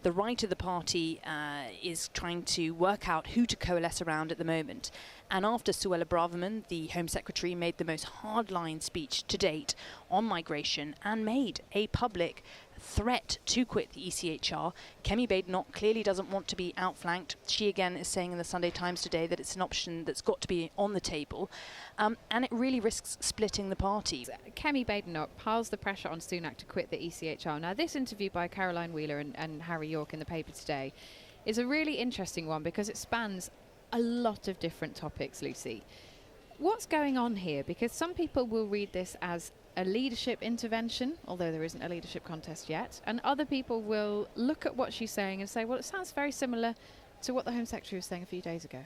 The right of the party is trying to work out who to coalesce around at the moment. And after Suella Braverman, the Home Secretary, made the most hardline speech to date on migration and made a public threat to quit the ECHR, Kemi Badenoch clearly doesn't want to be outflanked. She again is saying in the Sunday Times today that it's an option that's got to be on the table, and it really risks splitting the party. Kemi Badenoch piles the pressure on Sunak to quit the ECHR. Now, this interview by Caroline Wheeler and Harry York in the paper today is a really interesting one because it spans a lot of different topics, Lucy. What's going on here? Because some people will read this as a leadership intervention, although there isn't a leadership contest yet, and other people will look at what she's saying and say, well, it sounds very similar to what the Home Secretary was saying a few days ago.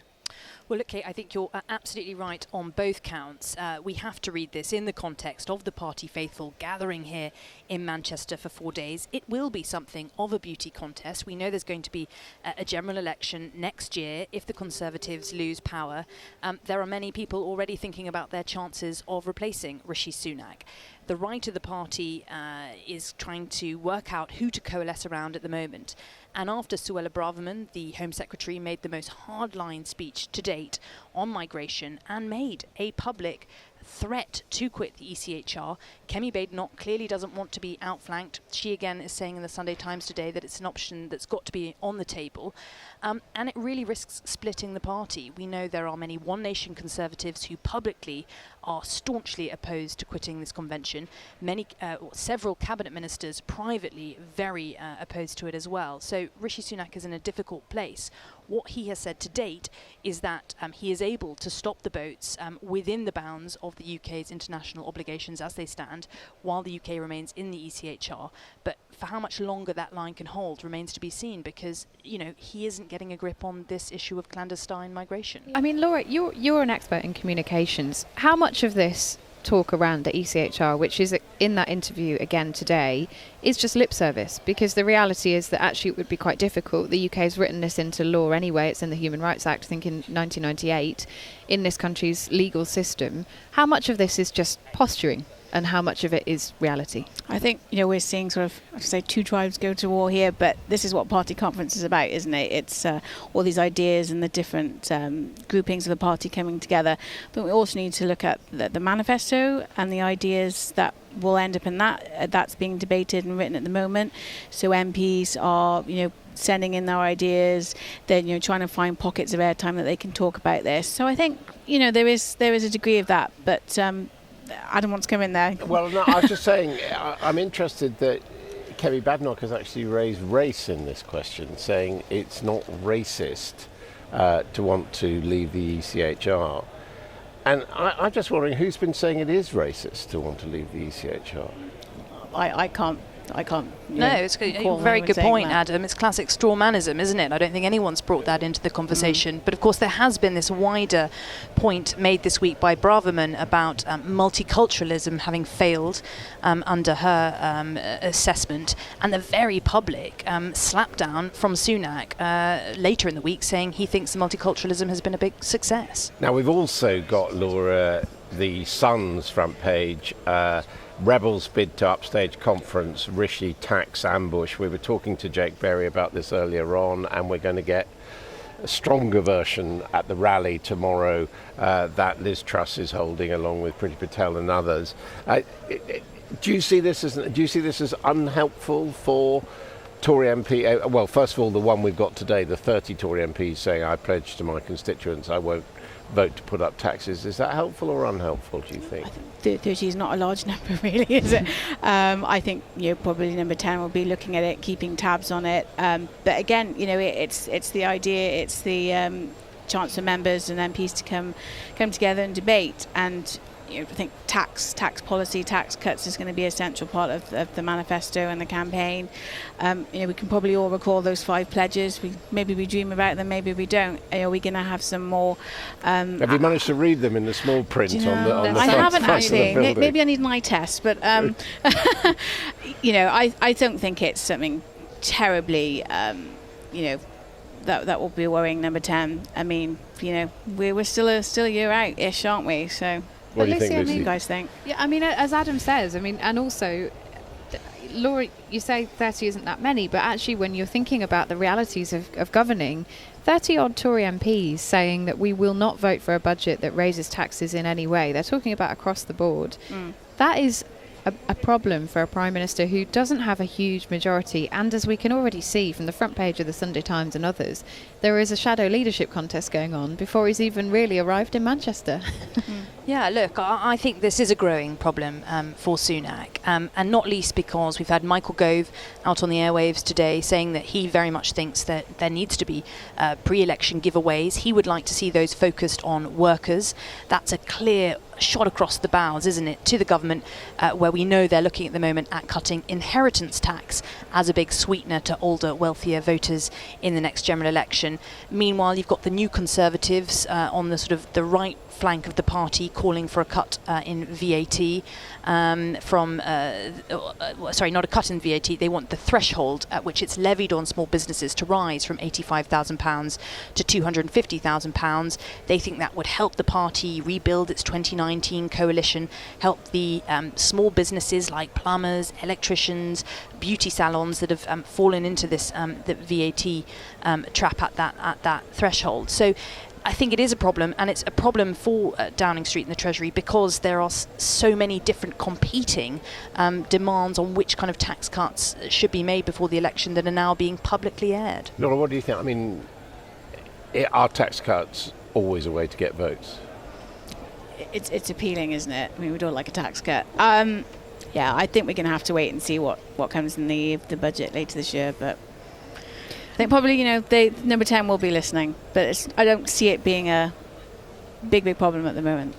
Well, look, Kate, I think you're absolutely right on both counts. We have to read this in the context of the party faithful gathering here in Manchester for 4 days. It will be something of a beauty contest. We know there's going to be a general election next year if the Conservatives lose power. There are many people already thinking about their chances of replacing Rishi Sunak. The right of the party is trying to work out who to coalesce around at the moment. And after Suella Braverman, the Home Secretary, made the most hardline speech to date on migration and made a public threat to quit the ECHR, Kemi Badenoch clearly doesn't want to be outflanked. She again is saying in the Sunday Times today that it's an option that's got to be on the table, and it really risks splitting the party. We know there are many One Nation Conservatives who publicly are staunchly opposed to quitting this convention. Several cabinet ministers privately very opposed to it as well. So Rishi Sunak is in a difficult place. What he has said to date is that he is able to stop the boats within the bounds of the UK's international obligations as they stand, while the UK remains in the ECHR. But for how much longer that line can hold remains to be seen, because, you know, he isn't getting a grip on this issue of clandestine migration. I mean, Laura, you're an expert in communications. How much of this talk around the ECHR, which is in that interview again today, is just lip service? Because the reality is that actually it would be quite difficult. The UK has written this into law anyway. It's in the Human Rights Act, I think in 1998, in this country's legal system. How much of this is just posturing and how much of it is reality? I think, you know, we're seeing sort of, I say, two tribes go to war here, but this is what party conference is about, isn't it? It's all these ideas and the different groupings of the party coming together. But we also need to look at the manifesto and the ideas that will end up in that. That's being debated and written at the moment. So MPs are, you know, sending in their ideas, then, you know, trying to find pockets of airtime that they can talk about this. So I think, you know, there is a degree of that, but Adam wants to come in there. Well, no, I was just saying, I'm interested that Kemi Badenoch has actually raised race in this question, saying it's not racist to want to leave the ECHR. And I'm just wondering, who's been saying it is racist to want to leave the ECHR? I can't. No, it's a very good point, Adam. It's classic strawmanism, isn't it? I don't think anyone's brought that into the conversation. But of course, there has been this wider point made this week by Braverman about multiculturalism having failed under her assessment, and the very public slapdown from Sunak later in the week, saying he thinks the multiculturalism has been a big success. Now, we've also got, Laura, the Sun's front page. Rebels bid to upstage conference, Rishi tax ambush. We were talking to Jake Berry about this earlier on, and we're going to get a stronger version at the rally tomorrow that Liz Truss is holding, along with Priti Patel and others. Do you see this as unhelpful for Tory MP? Well, first of all, the one we've got today, the 30 Tory MPs saying, I pledge to my constituents I won't vote to put up taxes. Is that helpful or unhelpful, do you think? I think 30 is not a large number, really, is it? I think, you know, probably number 10 will be looking at it, keeping tabs on it. But again, you know, it's the idea, it's the chance for members and MPs to come together and debate. And, you know, I think tax policy, tax cuts is going to be a central part of the manifesto and the campaign. You know, we can probably all recall those 5 pledges. Maybe we dream about them, maybe we don't. Are we going to have some more? Have you managed to read them in the small print on the I haven't actually. Maybe I need an eye test, but you know, I don't think it's something terribly, you know, that will be worrying. Number 10. I mean, you know, we're still a year out-ish, aren't we? So. What do you think, Lucy? What do you guys think? Yeah, I mean, as Adam says, I mean, and also, Laura, you say 30 isn't that many, but actually when you're thinking about the realities of governing, 30-odd Tory MPs saying that we will not vote for a budget that raises taxes in any way. They're talking about across the board. That is a problem for a Prime Minister who doesn't have a huge majority, and as we can already see from the front page of the Sunday Times and others, there is a shadow leadership contest going on before he's even really arrived in Manchester. Yeah, look, I think this is a growing problem for Sunak, and not least because we've had Michael Gove out on the airwaves today saying that he very much thinks that there needs to be pre-election giveaways. He would like to see those focused on workers. That's a clear shot across the bows, isn't it, to the government, where we know they're looking at the moment at cutting inheritance tax as a big sweetener to older, wealthier voters in the next general election. Meanwhile, you've got the new Conservatives on the sort of the right flank of the party calling for a cut in VAT sorry, not a cut in VAT. They want the threshold at which it's levied on small businesses to rise from £85,000 to £250,000. They think that would help the party rebuild its 2019 coalition, help the small businesses like plumbers, electricians, beauty salons that have fallen into this the VAT trap at that threshold. So I think it is a problem, and it's a problem for Downing Street and the Treasury because there are so many different competing demands on which kind of tax cuts should be made before the election that are now being publicly aired. Laura, what do you think? I mean, are tax cuts always a way to get votes? It's appealing, isn't it? I mean, we don't like a tax cut. Yeah, I think we're going to have to wait and see what comes in the budget later this year, but I think probably, Number 10 will be listening, but I don't see it being a big problem at the moment.